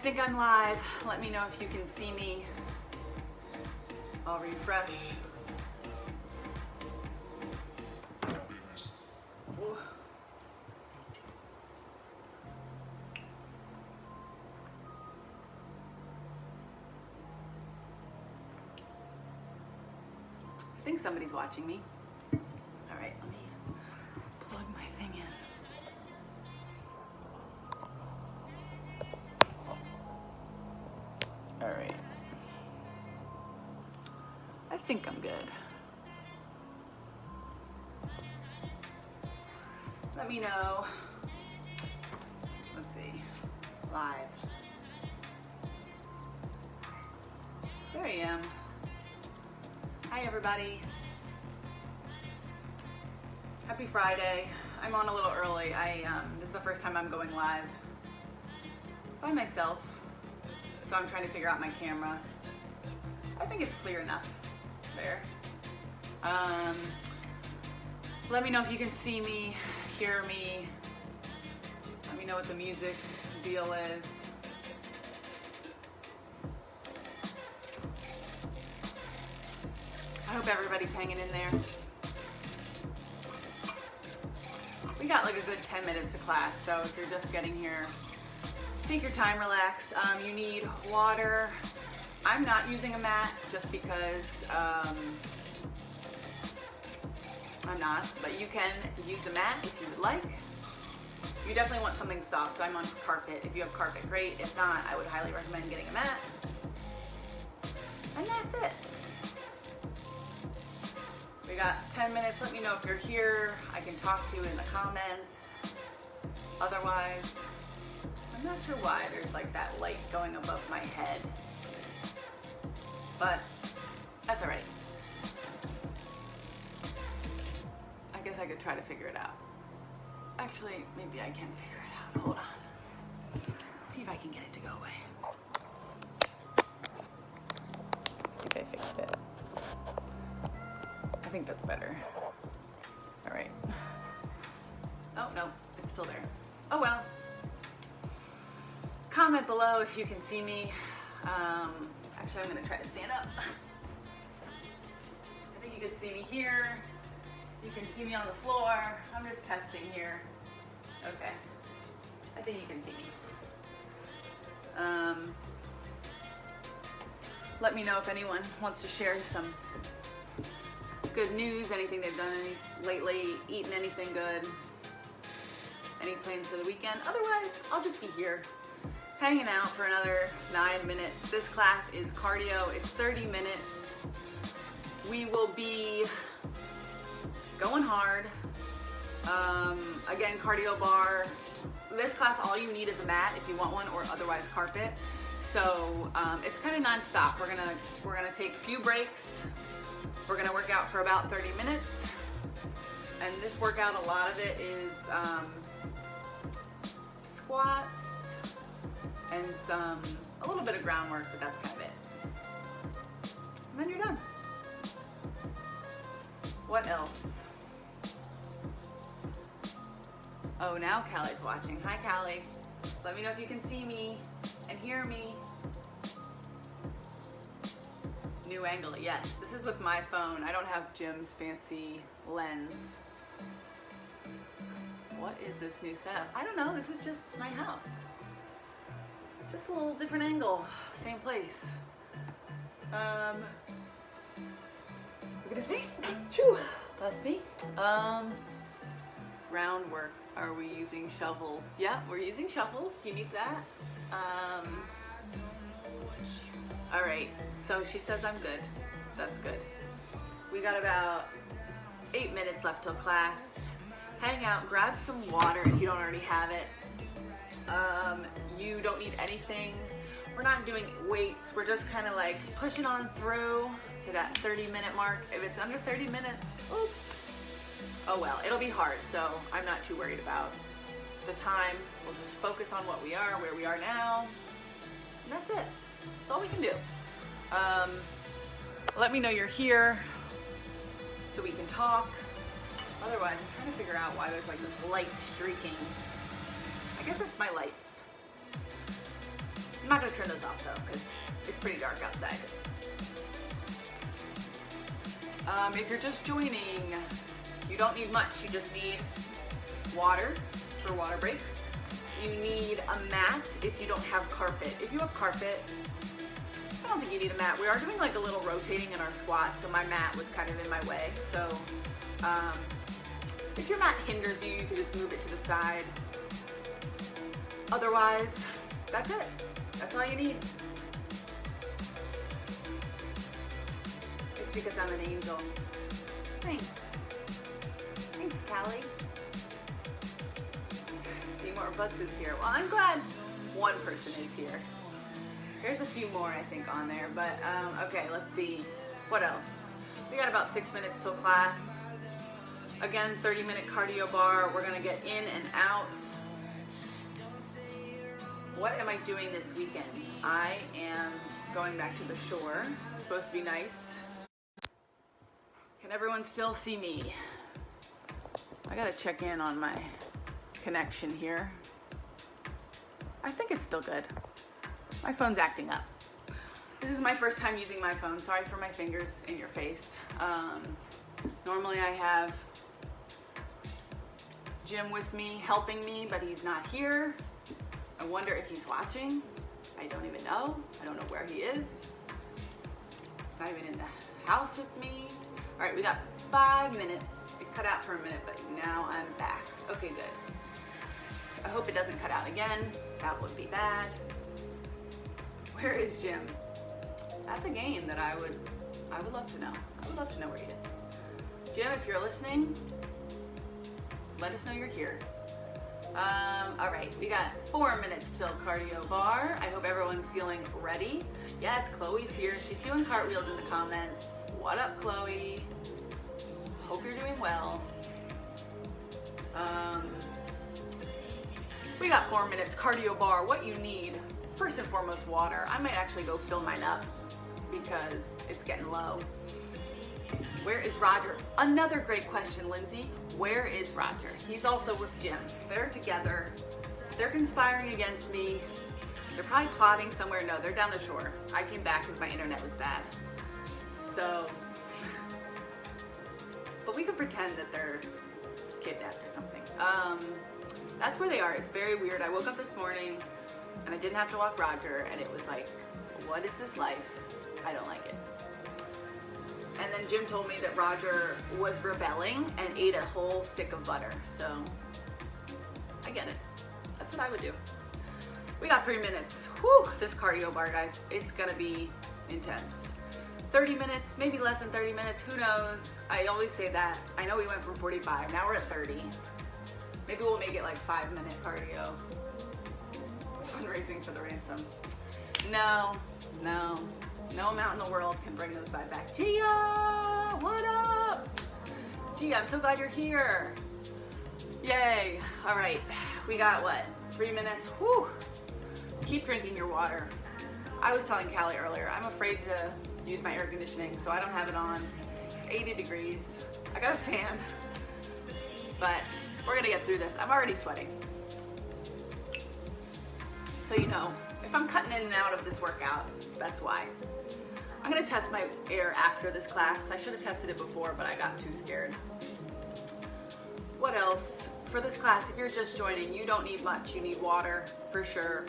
think I'm live. Let me know if you can see me. I'll refresh. Ooh. I think somebody's watching me. All right, let me plug my thing in. All right. I think I'm good. Let me know. Let's see. Live. There I am. Hi everybody. Happy Friday. I'm on a little early. This is the first time I'm going live by myself. So I'm trying to figure out my camera. I think it's clear enough there. Let me know if you can see me, hear me. Let me know what the music deal is. I hope everybody's hanging in there. We got like a good 10 minutes to class, so if you're just getting here, take your time, relax. You need water. I'm not using a mat just because I'm not, but you can use a mat if you would like. You definitely want something soft, so I'm on carpet. If you have carpet, great. If not, I would highly recommend getting a mat. And that's it. We got 10 minutes. Let me know if you're here. I can talk to you in the comments. Otherwise, I'm not sure why there's like that light going above my head, but that's all right. I guess I could try to figure it out. Actually, maybe I can figure it out. Hold on. Let's see if I can get it to go away. See if I fixed it. I think that's better. All right. Oh, no, it's still there. Oh, well. Comment below if you can see me. Actually, I'm gonna try to stand up. I think you can see me here. You can see me on the floor. I'm just testing here. Okay. I think you can see me. Let me know if anyone wants to share some good news, anything they've done lately, eaten anything good, any plans for the weekend. Otherwise, I'll just be here hanging out for another 9 minutes. This class is cardio. It's 30 minutes. We will be going hard. Again, cardio bar. This class, all you need is a mat if you want one, or otherwise carpet. So it's kind of non-stop. We're gonna take a few breaks. We're gonna work out for about 30 minutes. And this workout, a lot of it is squats and a little bit of groundwork, but that's kind of it. And then you're done. What else? Oh, now Callie's watching. Hi, Callie. Let me know if you can see me and hear me. New angle, yes. This is with my phone. I don't have Jim's fancy lens. What is this new setup? I don't know. This is just my house. Just a little different angle. Same place. Look at this. Choo. Bless me. Groundwork. Are we using shovels? Yeah, we're using shovels. You need that. All right. So she says I'm good. That's good. We got about 8 minutes left till class. Hang out, grab some water if you don't already have it. You don't need anything. We're not doing weights. We're just kind of like pushing on through to that 30-minute mark. If it's under 30 minutes, oops. Oh well, it'll be hard, so I'm not too worried about the time. We'll just focus on what we are, where we are now. And that's it. That's all we can do. Let me know you're here so we can talk. Otherwise, I'm trying to figure out why there's like this light streaking. I guess it's my lights. I'm not gonna turn those off though, because it's pretty dark outside. If you're just joining, you don't need much. You just need water for water breaks. You need a mat if you don't have carpet. If you have carpet, I don't think you need a mat. We are doing like a little rotating in our squat, so my mat was kind of in my way. So if your mat hinders you, you can just move it to the side. Otherwise, that's it. That's all you need. It's because I'm an angel. Thanks. Thanks, Callie. More Butts is here. Well, I'm glad one person is here. There's a few more, I think, on there, but okay, let's see. What else? We got about 6 minutes till class. Again, 30-minute cardio bar. We're gonna get in and out. What am I doing this weekend? I am going back to the shore. It's supposed to be nice. Can everyone still see me? I gotta check in on my connection here. I think it's still good. My phone's acting up. This is my first time using my phone. Sorry for my fingers in your face. Normally I have Jim with me, helping me, but he's not here. I wonder if he's watching. I don't even know. I don't know where he is. He's not even in the house with me. All right, we got 5 minutes. It cut out for a minute, but now I'm back. Okay, good. I hope it doesn't cut out again. That would be bad. Where is Jim? That's a game that I would love to know. I would love to know where he is. Jim, if you're listening, let us know you're here. All right, we got 4 minutes till cardio bar. I hope everyone's feeling ready. Yes, Chloe's here. She's doing cartwheels in the comments. What up, Chloe? Hope you're doing well. We got 4 minutes cardio bar. What you need, first and foremost, water. I might actually go fill mine up because it's getting low. Where is Roger? Another great question, Lindsay. Where is Roger? He's also with Jim. They're together. They're conspiring against me. They're probably plotting somewhere. No, they're down the shore. I came back because my internet was bad. So, but we could pretend that they're kidnapped or something. That's where they are. It's very weird. I woke up this morning and I didn't have to walk Roger, and it was like, what is this life? I don't like it. And then Jim told me that Roger was rebelling and ate a whole stick of butter. So I get it. That's what I would do. We got 3 minutes. Whew, this cardio bar, guys, it's gonna be intense. 30 minutes, maybe less than 30 minutes, who knows? I always say that. I know we went from 45, now we're at 30. Maybe we'll make it like 5-minute cardio. Fundraising for the ransom. No amount in the world can bring those vibes back. Gia, what up? Gia, I'm so glad you're here. Yay. All right, we got what, 3 minutes? Whew. Keep drinking your water. I was telling Callie earlier, I'm afraid to use my air conditioning, so I don't have it on. It's 80 degrees. I got a fan, but we're gonna get through this. I'm already sweating. So you know, if I'm cutting in and out of this workout, that's why. I'm gonna test my air after this class. I should have tested it before, but I got too scared. What else? For this class, if you're just joining, you don't need much. You need water, for sure.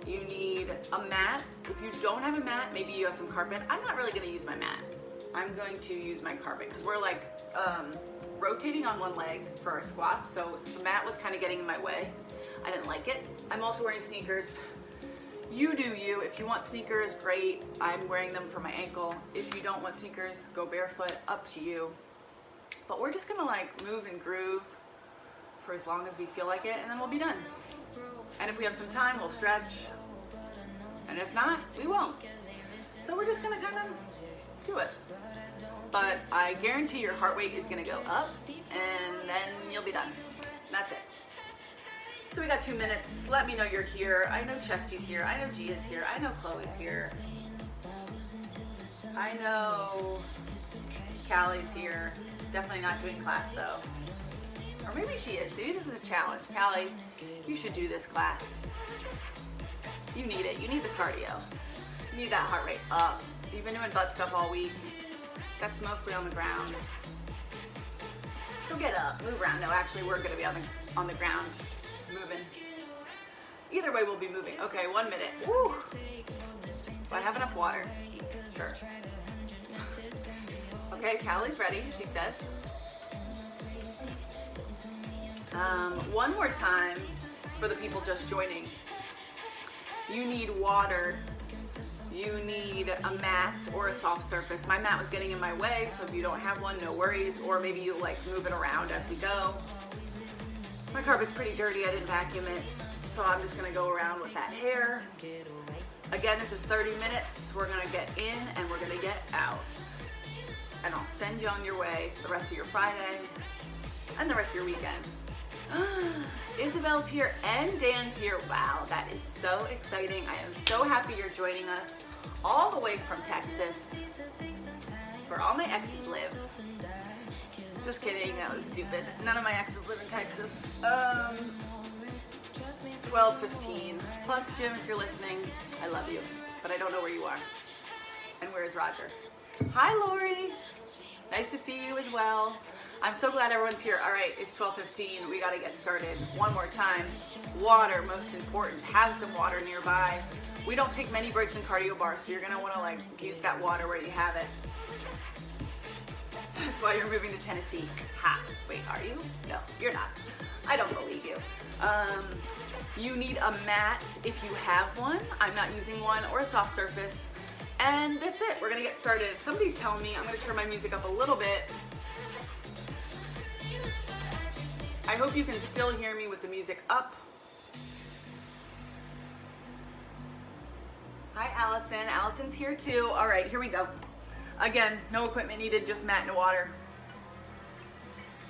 You need a mat. If you don't have a mat, maybe you have some carpet. I'm not really gonna use my mat. I'm going to use my carpet because we're like rotating on one leg for our squats, so the mat was kind of getting in my way. I didn't like it. I'm also wearing sneakers. You do you. If you want sneakers, great. I'm wearing them for my ankle. If you don't want sneakers, go barefoot, up to you. But we're just gonna like move and groove for as long as we feel like it, and then we'll be done. And if we have some time, we'll stretch. And if not, we won't. So we're just gonna kind of do it. But I guarantee your heart rate is gonna go up, and then you'll be done. That's it. So we got 2 minutes. Let me know you're here. I know Chesty's here. I know Gia's here. I know Chloe's here. I know Callie's here. Definitely not doing class though. Or maybe she is. Maybe this is a challenge. Callie, you should do this class. You need it. You need the cardio. You need that heart rate up. You've been doing butt stuff all week. That's mostly on the ground. So get up, move around. No, actually, we're gonna be on the ground, moving. Either way, we'll be moving. Okay, 1 minute. Woo! Do I have enough water? Sure. Okay, Callie's ready, she says. One more time for the people just joining. You need water. You need a mat or a soft surface. My mat was getting in my way, so if you don't have one, no worries. Or maybe you like move it around as we go. My carpet's pretty dirty, I didn't vacuum it. So I'm just gonna go around with that hair. Again, this is 30 minutes. We're gonna get in and we're gonna get out. And I'll send you on your way the rest of your Friday and the rest of your weekend. Isabel's here and Dan's here. Wow, that is so exciting. I am so happy you're joining us all the way from Texas. It's where all my exes live. Just kidding, that was stupid. None of my exes live in Texas. 12:15. Plus, Jim, if you're listening, I love you, but I don't know where you are. And where is Roger? Hi, Lori. Nice to see you as well. I'm so glad everyone's here. All right, it's 12:15. We got to get started. One more time. Water, most important. Have some water nearby. We don't take many breaks in cardio bar, so you're going to want to like use that water where you have it. That's why you're moving to Tennessee. Ha. Wait, are you? No, you're not. I don't believe you. You need a mat if you have one. I'm not using one, or a soft surface. And that's it. We're gonna get started. Somebody tell me, I'm gonna turn my music up a little bit. I hope you can still hear me with the music up. Hi, Allison. Allison's here too. All right, here we go. Again, no equipment needed, just mat and water.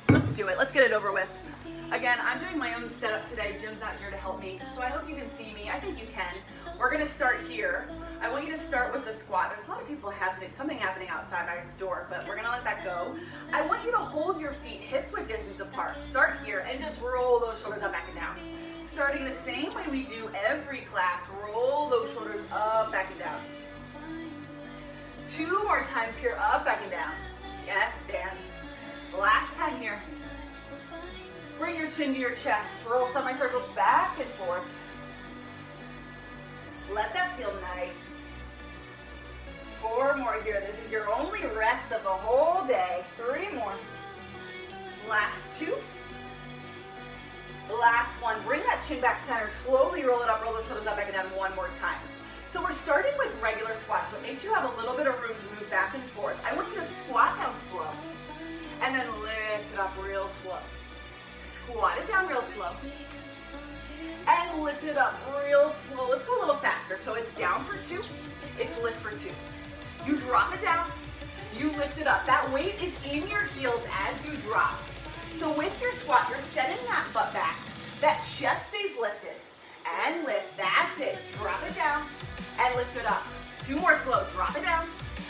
Let's do it. Let's get it over with. Again, I'm doing my own setup today. Jim's not here to help me, so I hope you can see me. I think you can. We're gonna start here. I want you to start with the squat. There's a lot of people something happening outside my door, but we're gonna let that go. I want you to hold your feet hips width distance apart. Start here and just roll those shoulders up, back, and down. Starting the same way we do every class. Roll those shoulders up, back, and down. 2 more times here, up, back, and down. Yes, Dan. Last time here. Bring your chin to your chest. Roll semicircles back and forth. Let that feel nice. 4 more here. This is your only rest of the whole day. 3 more. Last 2. Last 1. Bring that chin back center. Slowly roll it up. Roll the shoulders up, back, and down 1 more time. So we're starting with regular squats, but make sure you have a little bit of room to move back and forth. I want you to squat down slow. And then lift it up real slow. Squat it down real slow. And lift it up real slow. Let's go a little faster. So it's down for 2. It's lift for 2. You drop it down. You lift it up. That weight is in your heels as you drop. So with your squat, you're setting that butt back. That chest stays lifted. And lift. That's it. Drop it down and lift it up. 2 more slow. Drop it down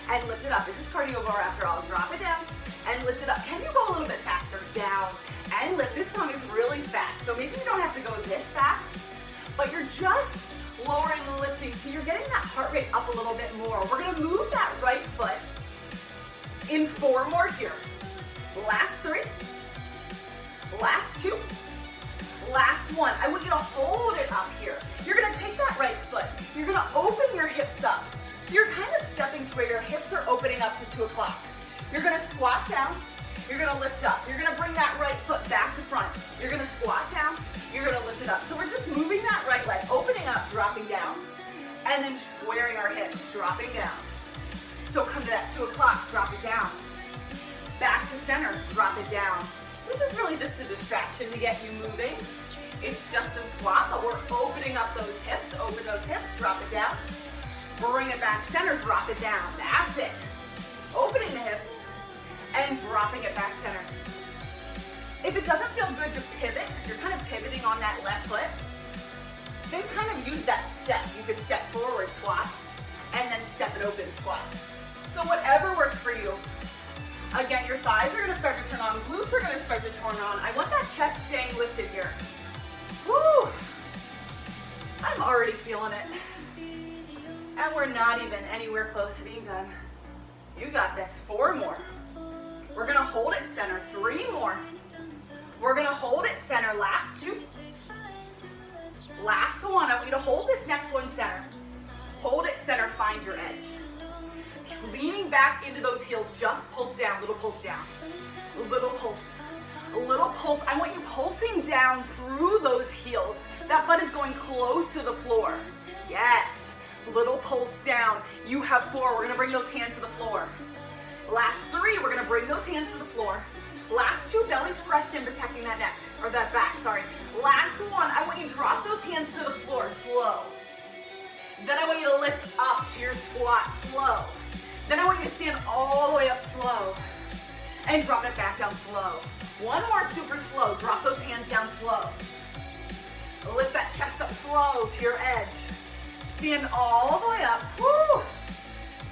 and lift it up. This is cardio bar after all. Drop it down and lift it up. Can you go a little bit faster? Down and lift. This song is really fast, so maybe you don't have to go this fast, but you're just lowering and lifting till you're getting that heart rate up a little bit more. We're gonna move that right foot in 4 more here. Last 3. Last 2. Last 1. I want you to hold it up here. You're gonna take that right foot. You're gonna open your hips up. So you're kind of stepping to where your hips are opening up to 2 o'clock. You're gonna squat down. You're gonna lift up. You're gonna bring that right foot back to front. You're gonna squat down. You're gonna lift it up. So we're just moving that right leg, opening up, dropping down, and then squaring our hips, dropping down. So come to that 2 o'clock, drop it down. Back to center, drop it down. This is really just a distraction to get you moving. It's just a squat, but we're opening up those hips. Open those hips, drop it down. Bring it back center, drop it down. That's it. Opening the hips and dropping it back center. If it doesn't feel good to pivot, because you're kind of pivoting on that left foot, then kind of use that step. You could step forward, squat, and then step it open, squat. So whatever works for you. Again, your thighs are gonna start to turn on, glutes are gonna start to turn on. I want that chest staying lifted here. Woo! I'm already feeling it. are not even anywhere close to being done. You got this. 4 more. We're gonna hold it center. 3 more. We're gonna hold it center. Last 2. Last one. I want you to hold this next one center. Hold it center. Find your edge. Leaning back into those heels. Just pulse down. Little pulse down. Little pulse. A little pulse. I want you pulsing down through those heels. That butt is going close to the floor. Yes. Little pulse down. You have 4. We're gonna bring those hands to the floor. Last 3, we're gonna bring those hands to the floor. Last 2, belly's pressed in, protecting that neck, or that back, sorry. Last 1, I want you to drop those hands to the floor, slow. Then I want you to lift up to your squat, slow. Then I want you to stand all the way up slow. And drop it back down slow. 1 more super slow, drop those hands down slow. Lift that chest up slow to your edge. Stand all the way up, woo!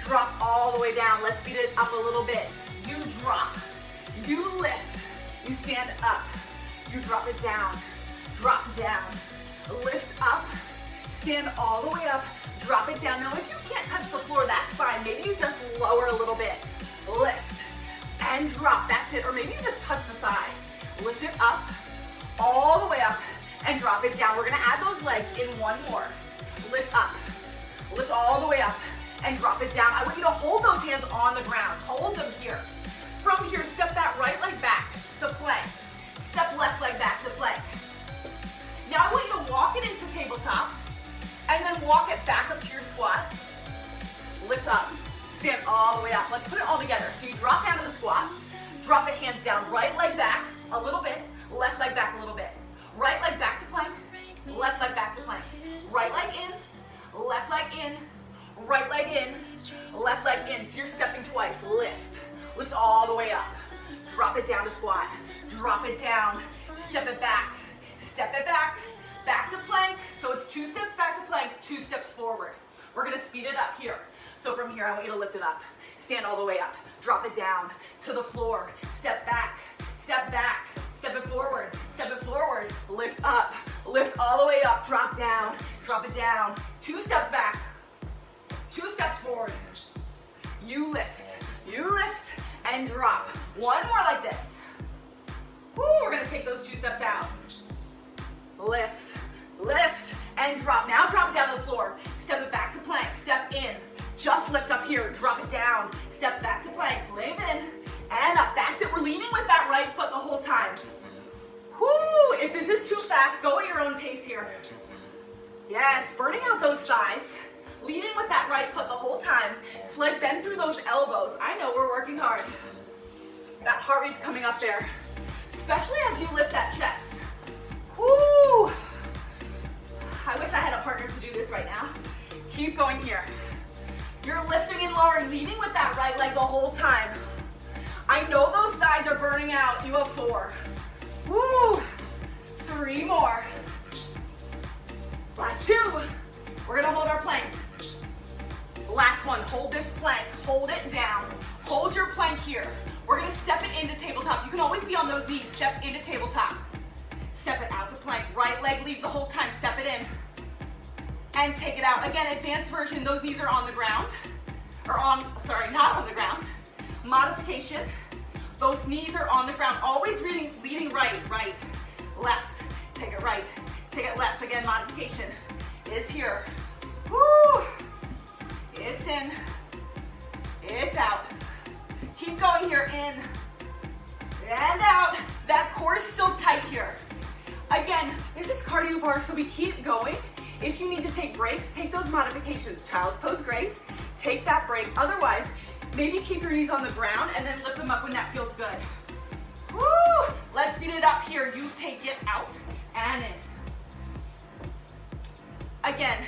Drop all the way down. Let's speed it up a little bit. You drop, you lift, you stand up, you drop it down, drop down, lift up, stand all the way up, drop it down. Now if you can't touch the floor, that's fine. Maybe you just lower a little bit. Lift and drop, that's it. Or maybe you just touch the thighs. Lift it up, all the way up, and drop it down. We're gonna add those legs in 1 more. Lift up, lift all the way up, and drop it down. I want you to hold those hands on the ground. Hold them here. From here, step that right leg back to plank. Step left leg back to plank. Now I want you to walk it into tabletop, and then walk it back up to your squat. Lift up, stand all the way up. Let's put it all together. So you drop down to the squat, drop the hands down, right leg back a little bit, left leg back a little bit. Right leg back to plank, left leg back to plank. Right leg in, left leg in, right leg in, left leg in. So you're stepping twice. Lift. Lift all the way up. Drop it down to squat. Drop it down. Step it back. Step it back. Back to plank. So it's 2 steps back to plank, 2 steps forward. We're going to speed it up here. So from here, I want you to lift it up. Stand all the way up. Drop it down to the floor. Step back. Step back. Step it forward. Step it forward. Lift up. Lift all the way up. Drop down. Drop it down. 2 steps back. 2 steps forward. You lift, and drop. 1 more like this. Woo, we're gonna take those 2 steps out. Lift, and drop. Now drop it down to the floor. Step it back to plank, step in. Just lift up here, drop it down. Step back to plank, lean in, and up. That's it, we're leaning with that right foot the whole time. Woo, if this is too fast, go at your own pace here. Yes, burning out those thighs. Leading with that right foot the whole time. Sled bend through those elbows. I know we're working hard. That heart rate's coming up there. Especially as you lift that chest. Woo! I wish I had a partner to do this right now. Keep going here. You're lifting and lowering, leading with that right leg the whole time. I know those thighs are burning out. You have 4. Woo! 3 more. Last 2. We're gonna hold our plank. Last one, hold this plank, hold it down. Hold your plank here. We're gonna step it into tabletop. You can always be on those knees, step into tabletop. Step it out to plank, right leg leads the whole time, step it in. And take it out. Again, advanced version, those knees are on the ground. Not on the ground. Modification, those knees are on the ground. Always leading right, left, take it right, take it left. Again, modification is here. Woo! It's in, it's out. Keep going here, in and out. That core is still tight here. Again, this is cardio bar, so we keep going. If you need to take breaks, take those modifications. Child's pose, great. Take that break. Otherwise, maybe keep your knees on the ground and then lift them up when that feels good. Woo! Let's get it up here. You take it out and in. Again,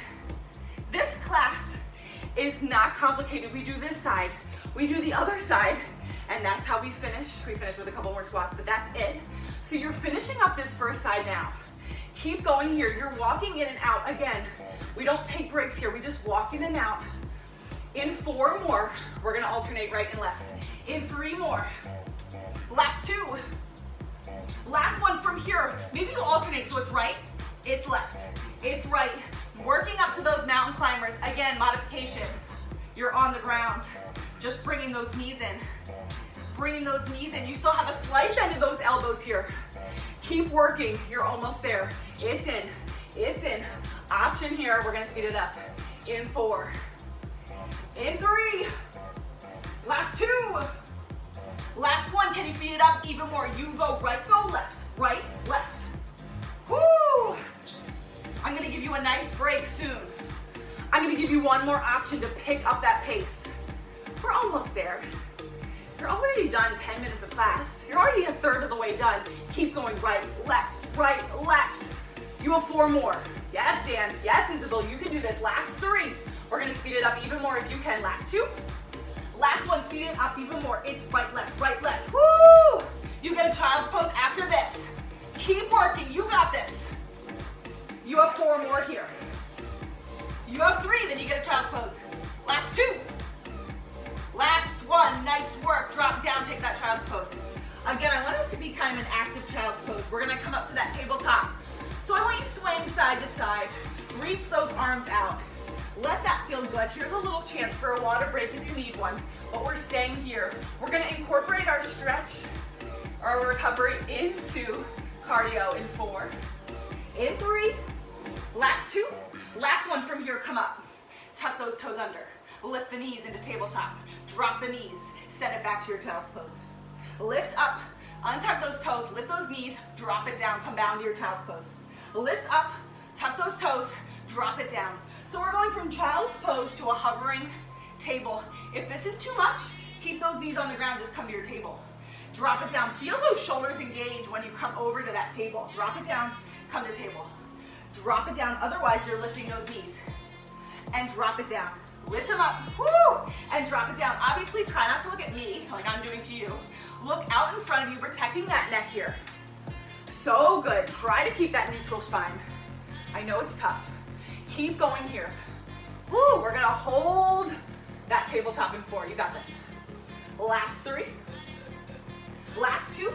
this class is not complicated. We do this side, we do the other side, and that's how we finish. We finish with a couple more squats, but that's it. So you're finishing up this first side now. Keep going here. You're walking in and out. Again, we don't take breaks here. We just walk in and out. In 4 more, we're gonna alternate right and left. In 3 more. Last 2. Last one from here. Maybe you alternate, so it's right, it's left. It's right, Working up to those mountain climbers. Again, modification. You're on the ground. Just bringing those knees in. Bringing those knees in. You still have a slight bend in those elbows here. Keep working. You're almost there. It's in. It's in. Option here. We're going to speed it up. In 4. In 3. Last 2. Last 1. Can you speed it up even more? You go right, go left. Right, left. Woo! I'm going to give you a nice break soon. I'm going to give you one more option to pick up that pace. We're almost there. You're already done 10 minutes of class. You're already a third of the way done. Keep going right, left, left. You have 4 more. Yes, Dan. Yes, Isabel, you can do this. Last 3. We're going to speed it up even more if you can. Last 2. Last 1, speed it up even more. It's right, left, right, left. Woo! You get a child's pose after this. Keep working. You got this. You have 4 more here. You have 3, then you get a child's pose. Last 2. Last 1, nice work. Drop down, take that child's pose. Again, I want it to be kind of an active child's pose. We're gonna come up to that tabletop. So I want you swaying side to side. Reach those arms out. Let that feel good. Here's a little chance for a water break if you need one, but we're staying here. We're gonna incorporate our stretch, our recovery into cardio in 4, in 3, last 2, last 1 from here, come up. Tuck those toes under. Lift the knees into tabletop. Drop the knees. Send it back to your child's pose. Lift up. Untuck those toes. Lift those knees. Drop it down. Come down to your child's pose. Lift up. Tuck those toes. Drop it down. So we're going from child's pose to a hovering table. If this is too much, keep those knees on the ground. Just come to your table. Drop it down. Feel those shoulders engage when you come over to that table. Drop it down. Come to table. Drop it down. Otherwise, you're lifting those knees. And drop it down. Lift them up, woo, and drop it down. Obviously, try not to look at me like I'm doing to you. Look out in front of you, protecting that neck here. So good. Try to keep that neutral spine. I know it's tough. Keep going here. Woo, we're gonna hold that tabletop in 4. You got this. Last 3. Last 2.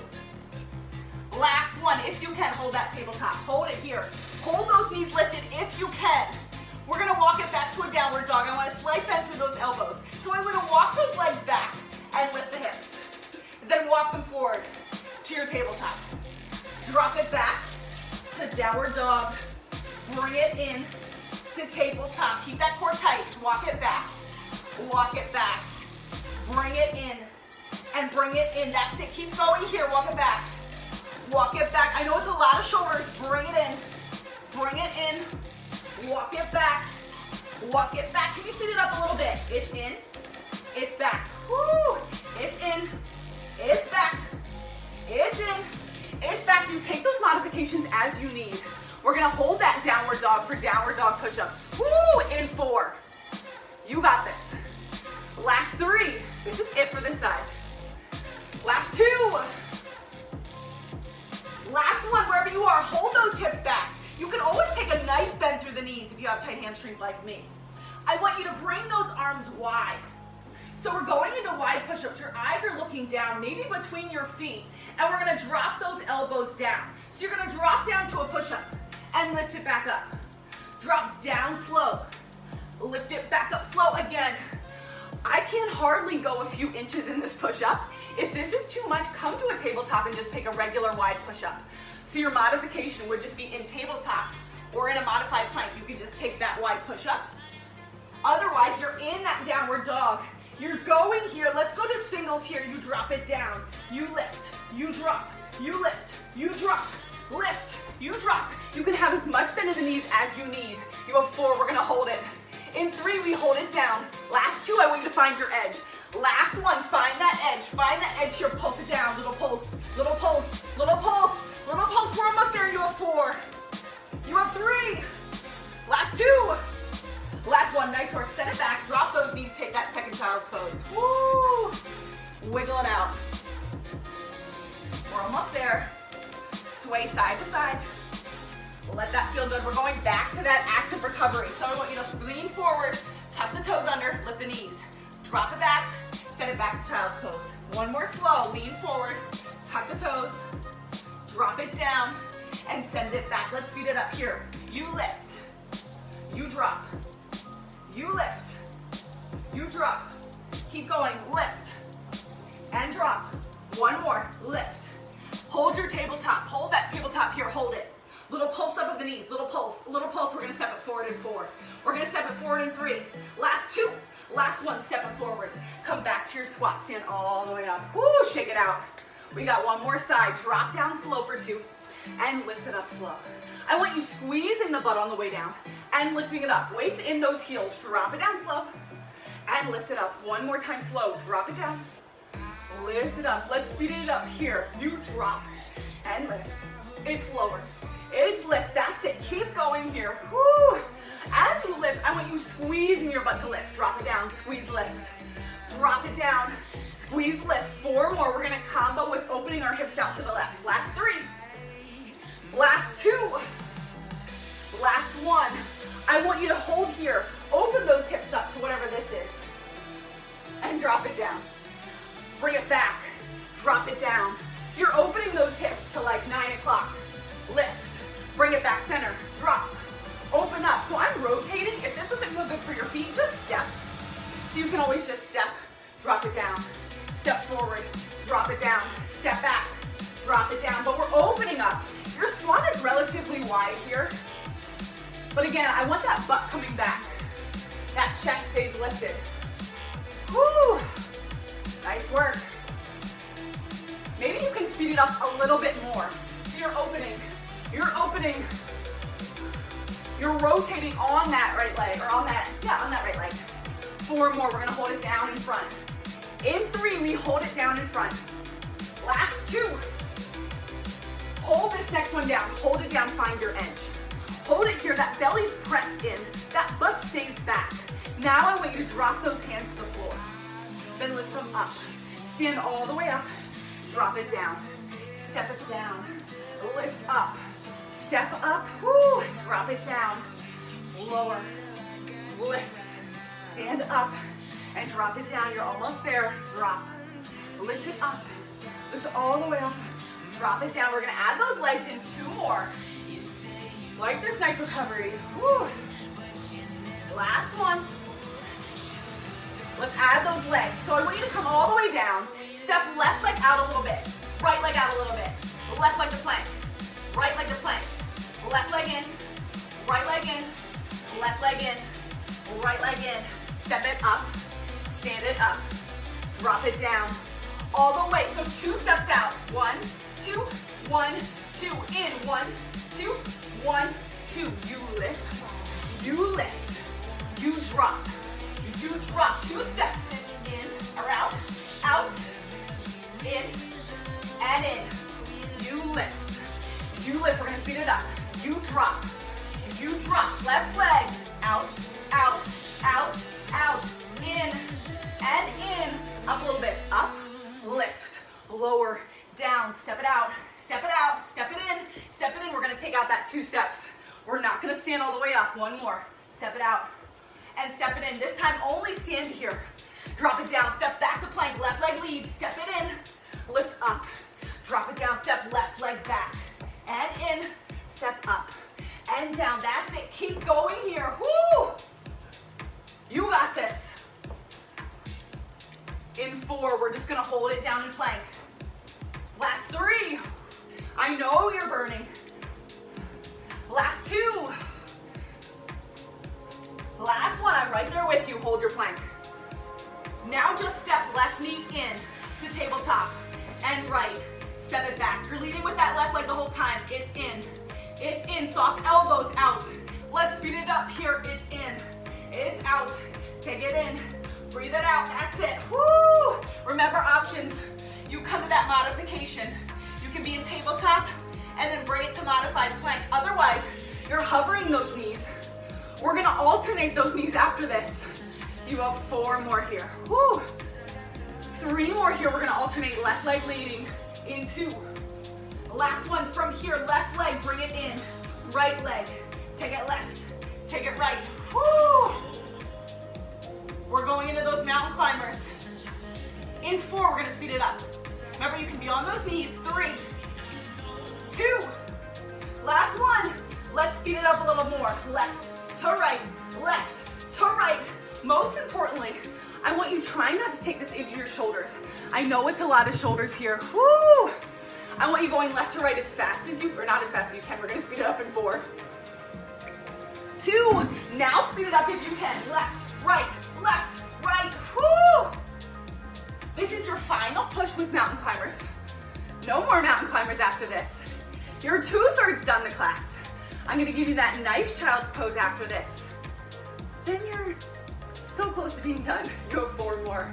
Last 1. If you can, hold that tabletop. Hold it here. Hold those knees lifted if you can. We're gonna walk it back to a downward dog. I want a slight bend through those elbows. So I'm gonna walk those legs back and lift the hips. Then walk them forward to your tabletop. Drop it back to downward dog. Bring it in to tabletop. Keep that core tight. Walk it back. Walk it back. Bring it in and bring it in. That's it. Keep going here. Walk it back. Walk it back. I know it's a lot of shoulders. Bring it in. Bring it in. Walk it back. Walk it back. Can you speed it up a little bit? It's in. It's back. Woo! It's in. It's back. It's in. It's back. You take those modifications as you need. We're going to hold that downward dog for downward dog push-ups. Woo! In 4. You got this. Last 3. This is it for this side. Last 2. Last 1. Wherever you are, hold those hips back. You can always take a nice bend through the knees if you have tight hamstrings like me. I want you to bring those arms wide. So we're going into wide push-ups. Your eyes are looking down, maybe between your feet. And we're gonna drop those elbows down. So you're gonna drop down to a push-up and lift it back up. Drop down slow. Lift it back up slow again. I can hardly go a few inches in this push-up. If this is too much, come to a tabletop and just take a regular wide push-up. So your modification would just be in tabletop or in a modified plank. You can just take that wide push-up. Otherwise, you're in that downward dog. You're going here. Let's go to singles here. You drop it down. You lift. You drop. You lift. You drop. Lift. You drop. You can have as much bend in the knees as you need. You have 4. We're going to hold it. In 3, we hold it down. Last 2, I want you to find your edge. Last 1, find that edge. Find that edge here. Pulse it down. Little pulse. Little pulse. Little pulse. Little pulse. We're almost there. You have 4. You have 3. Last 2. Last 1. Nice work. Set it back. Drop those knees. Take that second child's pose. Woo! Wiggle it out. We're almost there. Sway side to side. Let that feel good. We're going back to that active recovery. So I want you to lean forward, tuck the toes under, lift the knees. Drop it back, send it back to child's pose. One more slow. Lean forward, tuck the toes, drop it down, and send it back. Let's speed it up here. You lift. you drop, you lift, you drop, keep going, lift, and drop. One more, lift. Hold your tabletop, hold that tabletop here, hold it. Little pulse up of the knees, little pulse, we're gonna step it forward in 4. We're gonna step it forward in 3. Last 2, last 1, step it forward. Come back to your squat, stand all the way up. Woo, shake it out. We got one more side, drop down slow for 2, and lift it up slow. I want you squeezing the butt on the way down, and lifting it up. Weights in those heels, drop it down slow, and lift it up. One more time slow, drop it down, lift it up. Let's speed it up here. You drop, and lift. It's lower. It's lift, that's it. Keep going here. Woo. As you lift, I want you squeezing your butt to lift. Drop it down, squeeze, lift. Drop it down, squeeze, lift. 4 more. We're gonna combo with opening our hips out to the left. Last 3. Last 2. Last 1. I want you to hold here. Open those hips up to whatever this is. And drop it down. Bring it back. Drop it down. So you're opening those hips to like 9 o'clock. Lift. Bring it back center, drop, open up. So I'm rotating. If this doesn't feel good for your feet, just step. So you can always just step, drop it down, step forward, drop it down, step back, drop it down. But we're opening up. Your squat is relatively wide here. But again, I want that butt coming back. That chest stays lifted. Woo! Nice work. Maybe you can speed it up a little bit more. So you're opening. You're opening, you're rotating on that right leg, or on that right leg. 4 more, we're gonna hold it down in front. In 3, we hold it down in front. Last 2. Hold this next one down, hold it down, find your edge. Hold it here, that belly's pressed in, that butt stays back. Now I want you to drop those hands to the floor. Then lift them up. Stand all the way up, drop it down. Step it down, lift up. Step up, whoo, drop it down, lower, lift, stand up, and drop it down. You're almost there, drop, lift it up, lift all the way up, drop it down. We're gonna add those legs in 2 more. Like this, nice recovery, whoo. Last one. Let's add those legs. So I want you to come all the way down, step left leg out a little bit, right leg out a little bit, left leg to plank, right leg to plank. Left leg in, right leg in, left leg in, right leg in. Step it up, stand it up, drop it down, all the way. So 2 steps out. 1, 2, 1, 2. In, 1, 2, 1, 2. You lift, you lift, you drop, you drop. 2 steps. In or out, in, and in. You lift, you lift. We're gonna speed it up. You drop, left leg, out, out, out, out, in, and in, up a little bit, up, lift, lower, down, step it out, step it out, step it in, we're gonna take out that 2 steps. We're not gonna stand all the way up, 1 more, step it out, and step it in. This time only stand here, drop it down, step back to plank, left leg leads, step it in, lift up, drop it down, step left leg back, and in, step up and down. That's it. Keep going here. Woo! You got this. In 4, we're just gonna hold it down in plank. Last 3. I know you're burning. Last 2. Last 1. I'm right there with you. Hold your plank. Now just step left knee in to tabletop and right. Step it back. You're leading with that left leg the whole time. It's in. It's in. Soft elbows out. Let's speed it up here. It's in. It's out. Take it in. Breathe it out. That's it. Woo! Remember options. You come to that modification. You can be in tabletop and then bring it to modified plank. Otherwise, you're hovering those knees. We're gonna alternate those knees after this. You have 4 more here. Woo! 3 more here. We're gonna alternate left leg leading in 2. Last one from here, left leg, bring it in. Right leg, take it left, take it right. Woo! We're going into those mountain climbers. In 4, we're gonna speed it up. Remember, you can be on those knees. 3, 2, last one. Let's speed it up a little more. Left, to right, left to right. Most importantly, I want you trying not to take this into your shoulders. I know it's a lot of shoulders here. Woo! I want you going left to right as fast as you, or not as fast as you can. We're gonna speed it up in 4, 2, now speed it up if you can. Left, right, woo! This is your final push with mountain climbers. No more mountain climbers after this. You're 2/3 done the class. I'm gonna give you that nice child's pose after this. Then you're so close to being done. You have 4 more.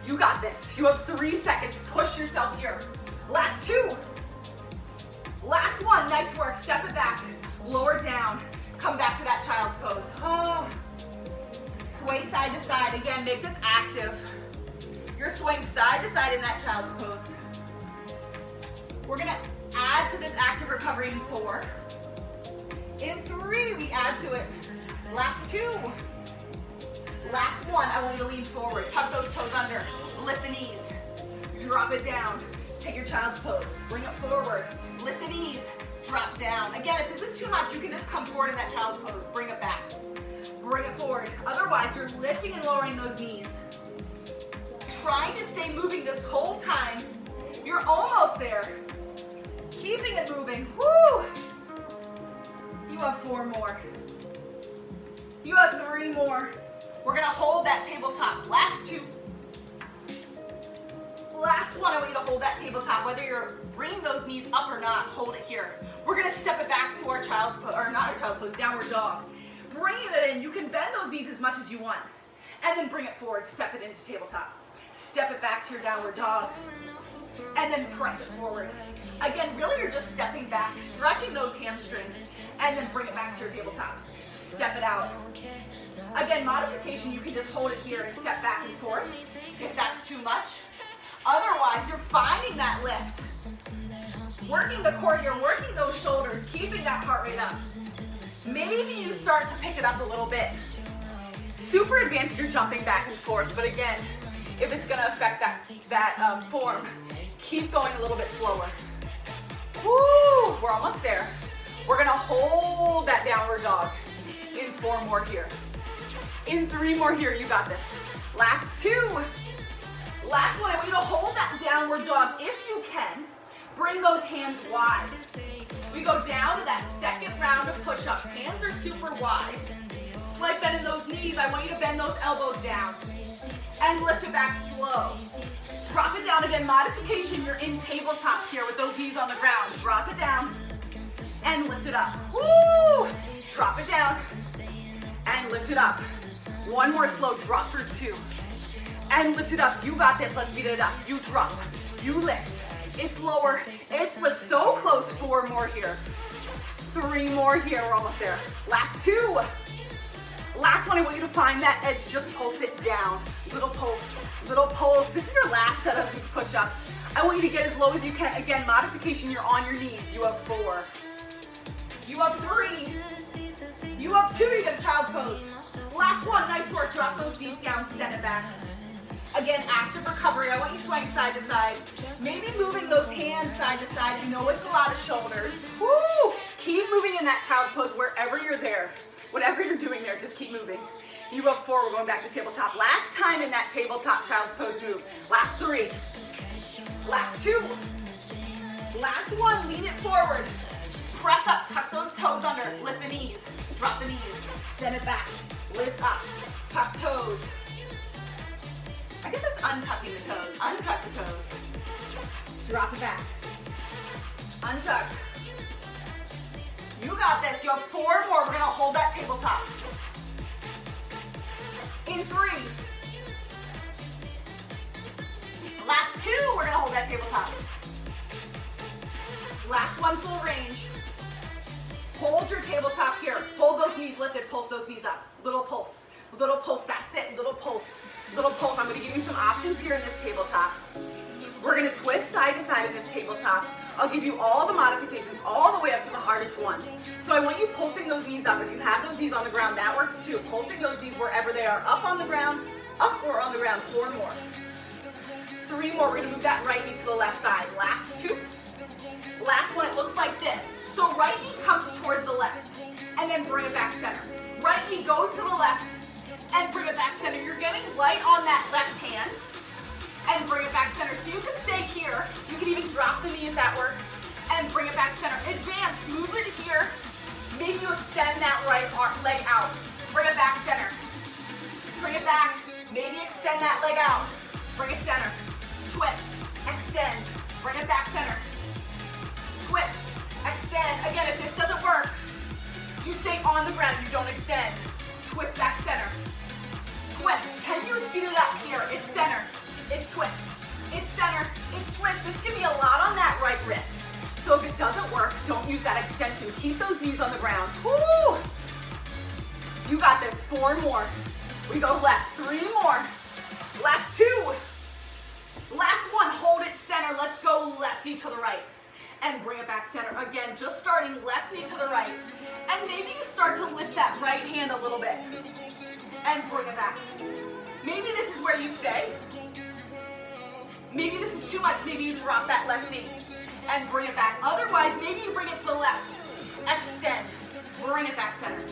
You got this. You have 3 seconds. Push yourself here. Last 2. Last 1. Nice work. Step it back. Lower down. Come back to that child's pose. Oh. Sway side to side. Again, make this active. You're swaying side to side in that child's pose. We're gonna add to this active recovery in 4. In 3, we add to it. Last 2. Last 1, I want you to lean forward. Tuck those toes under. Lift the knees. Drop it down. Take your child's pose. Bring it forward. Lift the knees. Drop down. Again, if this is too much, you can just come forward in that child's pose. Bring it back. Bring it forward. Otherwise, you're lifting and lowering those knees. Trying to stay moving this whole time. You're almost there. Keeping it moving. Woo! You have 4 more. You have 3 more. We're gonna hold that tabletop. Last 2. Last 1, I want you to hold that tabletop. Whether you're bringing those knees up or not, hold it here. We're gonna step it back to our child's pose, or not our child's pose, downward dog. Bringing it in, you can bend those knees as much as you want. And then bring it forward, step it into tabletop. Step it back to your downward dog. And then press it forward. Again, really you're just stepping back, stretching those hamstrings, and then bring it back to your tabletop. Step it out. Again, modification, you can just hold it here and step back and forth if that's too much. Otherwise, you're finding that lift. Working the core, you're working those shoulders, keeping that heart rate up. Maybe you start to pick it up a little bit. Super advanced, you're jumping back and forth, but again, if it's gonna affect that form, keep going a little bit slower. Woo, we're almost there. We're gonna hold that downward dog. In 4 more here. In 3 more here, you got this. Last 2. Last 1, I want you to hold that downward dog if you can. Bring those hands wide. We go down to that second round of push-ups. Hands are super wide. Slight bend in those knees. I want you to bend those elbows down. And lift it back slow. Drop it down again. Modification, you're in tabletop here with those knees on the ground. Drop it down and lift it up. Woo! Drop it down and lift it up. 1 more slow drop for 2. And lift it up. You got this. Let's speed it up. You drop. You lift. It's lower. It's lift. So close. 4 more here. 3 more here. We're almost there. Last 2. Last 1, I want you to find that edge. Just pulse it down. Little pulse. Little pulse. This is your last set of these push-ups. I want you to get as low as you can. Again, modification, you're on your knees. You have 4. You have 3. You have 2. You get a child's pose. Last 1. Nice work. Drop those knees down. Send it back. Again, active recovery. I want you swaying side to side. Maybe moving those hands side to side. You know it's a lot of shoulders. Woo! Keep moving in that child's pose wherever you're there. Whatever you're doing there, just keep moving. You go 4, we're going back to tabletop. Last time in that tabletop child's pose move. Last 3. Last 2. Last 1, lean it forward. Press up, tuck those toes under, lift the knees, drop the knees, send it back, lift up, tuck toes. I guess it's untucking the toes, untuck the toes. Drop it back, untuck. You got this, you have 4 more, we're gonna hold that tabletop. In 3. Last 2, we're gonna hold that tabletop. Last 1, full range. Hold your tabletop here. Hold those knees lifted, pulse those knees up. Little pulse, that's it, little pulse. I'm gonna give you some options here in this tabletop. We're gonna twist side to side in this tabletop. I'll give you all the modifications, all the way up to the hardest one. So I want you pulsing those knees up. If you have those knees on the ground, that works too. Pulsing those knees wherever they are, up on the ground, up or on the ground. 4 more. 3 more, we're gonna move that right knee to the left side. Last 2. Last 1, it looks like this. So right knee comes towards the left, and then bring it back center. Right knee go to the left and bring it back center. You're getting light on that left hand and bring it back center. So you can stay here. You can even drop the knee if that works and bring it back center. Advance, move it here. Maybe you extend that right leg out. Bring it back center. Bring it back. Maybe extend that leg out. Bring it center. Twist, extend. Bring it back center. Twist, extend. Again, if this doesn't work, you stay on the ground, you don't extend. Twist back center. Twist. Can you speed it up here? It's center. It's twist. It's center. It's twist. This can be a lot on that right wrist. So if it doesn't work, don't use that extension. Keep those knees on the ground. Woo! You got this. 4 more. We go left. 3 more. Last 2. Last one. Hold it center. Let's go left knee to the right. And bring it back center. Again, just starting left knee to the right. And maybe you start to lift that right hand a little bit. And bring it back. Maybe this is where you stay. Maybe this is too much. Maybe you drop that left knee and bring it back. Otherwise, maybe you bring it to the left. Extend. Bring it back center.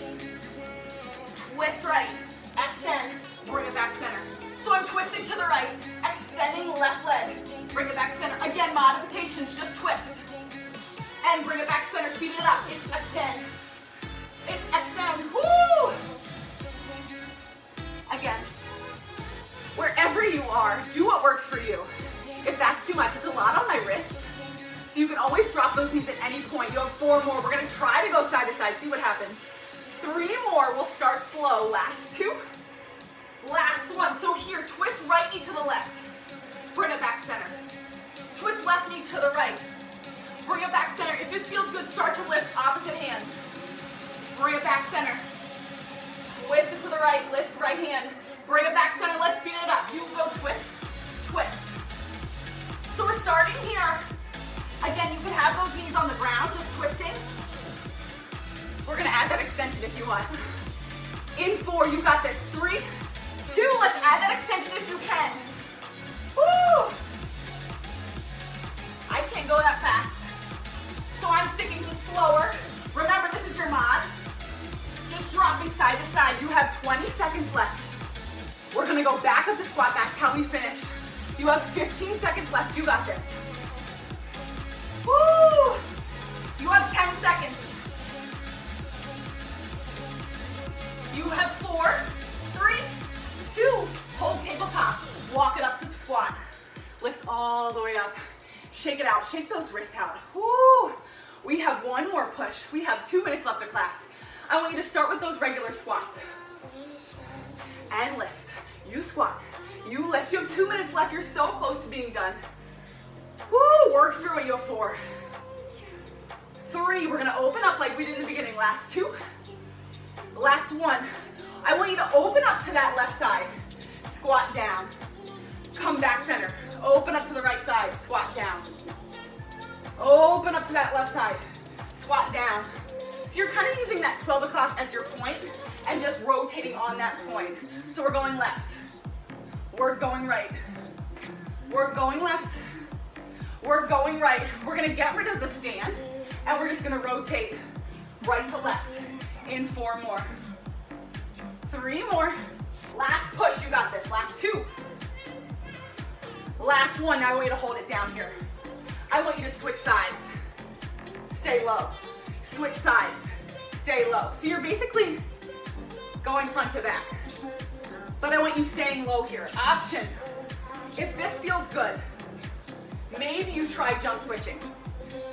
Twist right. Extend. Bring it back center. So I'm twisting to the right. Extending left leg. Bring it back center. Again, modifications. Just twist. And bring it back center. Speed it up. It's extend. It's extend. Woo! Again. Wherever you are, do what works for you. If that's too much, it's a lot on my wrists. So you can always drop those knees at any point. You have 4 more. We're going to try to go side to side. See what happens. 3 more. We'll start slow. Last 2. Last 1. So here, twist right knee to the left. Bring it back center. Twist left knee to the right. Bring it back center. If this feels good, start to lift opposite hands. Bring it back center. Twist it to the right. Lift right hand. Bring it back center. Let's speed it up. You go twist. Twist. So we're starting here. Again, you can have those knees on the ground, just twisting. We're going to add that extension if you want. In 4, you got this. 3, 2, let's add that extension if you can. Woo! I can't go that fast. So I'm sticking to slower. Remember, this is your mod. Just dropping side to side. You have 20 seconds left. We're going to go back up the squat. That's how we finish. You have 15 seconds left. You got this. Woo! You have 10 seconds. You have 4, 3, 2. Hold tabletop. Walk it up to squat. Lift all the way up. Shake it out. Shake those wrists out. Woo! We have 1 more push. We have 2 minutes left of class. I want you to start with those regular squats. And lift. You squat. You lift. You have 2 minutes left. You're so close to being done. Woo! Work through it. You have 4. 3. We're going to open up like we did in the beginning. Last 2. Last 1. I want you to open up to that left side. Squat down. Come back center. Open up to the right side. Squat down. Open up to that left side. Squat down. So you're kind of using that 12 o'clock as your point and just rotating on that point. So we're going left. We're going right. We're going left. We're going right. We're going to get rid of the stand and we're just going to rotate right to left in 4 more. 3 more. Last push. You got this. Last 2. Last 1. Now I want you to hold it down here. I want you to switch sides. Stay low. Switch sides. Stay low. So you're basically going front to back. But I want you staying low here. Option. If this feels good, maybe you try jump switching.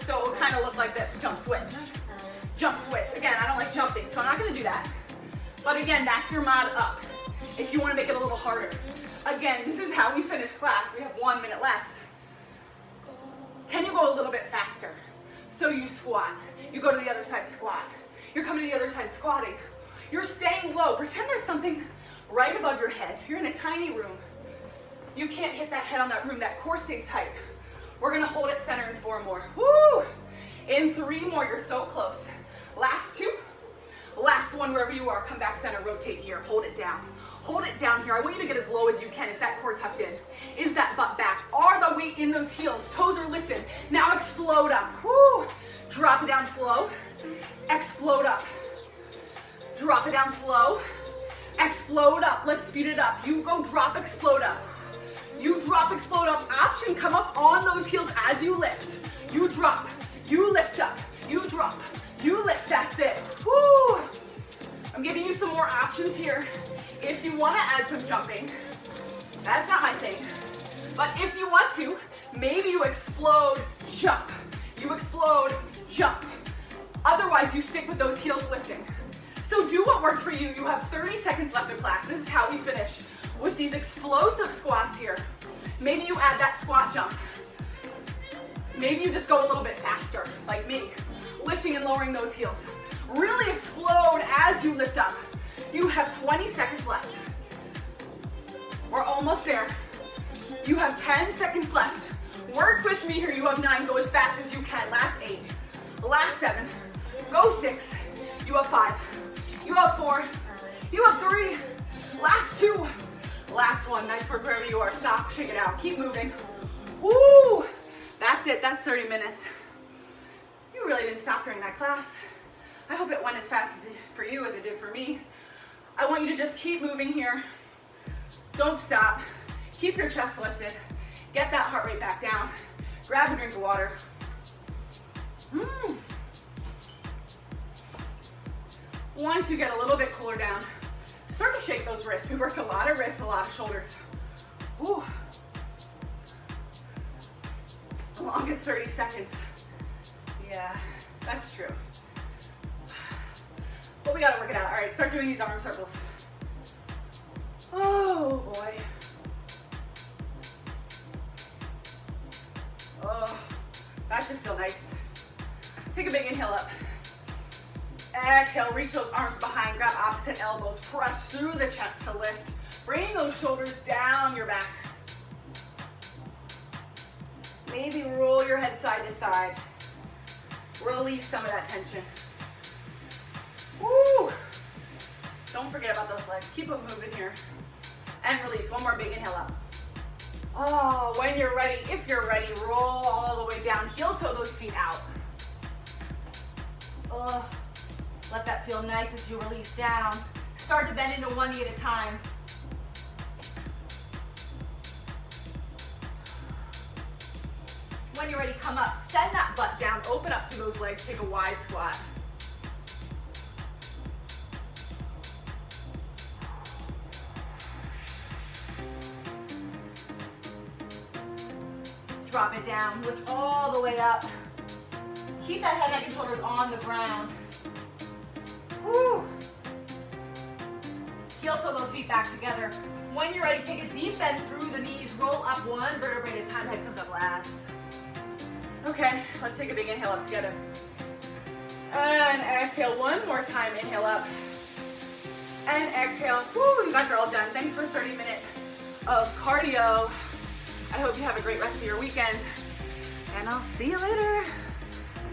So it will kind of look like this. Jump switch. Jump switch. Again, I don't like jumping, so I'm not going to do that. But again, that's your mod up. If you want to make it a little harder. Again, this is how we finish class. We have 1 minute left. Can you go a little bit faster? So you squat. You go to the other side, squat. You're coming to the other side, squatting. You're staying low. Pretend there's something right above your head. You're in a tiny room. You can't hit that head on that room. That core stays tight. We're going to hold it center in 4 more. Woo! In 3 more. You're so close. Last 2. Last 1, wherever you are. Come back center. Rotate here. Hold it down. Hold it down here. I want you to get as low as you can. Is that core tucked in? Is that butt back? Are the weight in those heels? Toes are lifted. Now explode up. Woo! Drop it down slow. Explode up. Drop it down slow. Explode up. Let's speed it up. You go drop, explode up. You drop, explode up. Option, come up on those heels as you lift. You drop, you lift up. You drop, you lift. That's it. Woo! I'm giving you some more options here. If you want to add some jumping, that's not my thing. But if you want to, maybe you explode, jump. You explode, jump. Otherwise, you stick with those heels lifting. So do what works for you. You have 30 seconds left of class. This is how we finish with these explosive squats here. Maybe you add that squat jump. Maybe you just go a little bit faster, like me, lifting and lowering those heels. Really explode as you lift up. You have 20 seconds left. We're almost there. You have 10 seconds left. Work with me here. You have 9. Go as fast as you can. Last 8. Last 7. Go 6. You have 5. You have 4. You have 3. Last 2. Last 1. Nice work wherever you are. Stop. Shake it out. Keep moving. Woo! That's it. That's 30 minutes. You really didn't stop during that class. I hope it went as fast for you as it did for me. I want you to just keep moving here. Don't stop. Keep your chest lifted. Get that heart rate back down. Grab a drink of water. Once you get a little bit cooler down, start to shake those wrists. We worked a lot of wrists, a lot of shoulders. Ooh. The longest 30 seconds. Yeah, that's true. But we gotta work it out. All right, start doing these arm circles. Oh boy. Oh, that should feel nice. Take a big inhale up. Exhale, reach those arms behind, grab opposite elbows, press through the chest to lift. Bring those shoulders down your back. Maybe roll your head side to side. Release some of that tension. Woo! Don't forget about those legs. Keep them moving here. And release. One more big inhale up. Oh, when you're ready, if you're ready, roll all the way down. Heel toe those feet out. Oh, let that feel nice as you release down. Start to bend into one knee at a time. When you're ready, come up. Send that butt down. Open up through those legs. Take a wide squat. Drop it down, lift all the way up. Keep that head, neck, and shoulders on the ground. Woo. Heel toe those feet back together. When you're ready, take a deep bend through the knees. Roll up one vertebrae at a time. Head comes up last. Okay, let's take a big inhale up together. And exhale one more time. Inhale up. And exhale. Woo, you guys are all done. Thanks for 30 minutes of cardio. I hope you have a great rest of your weekend, and I'll see you later.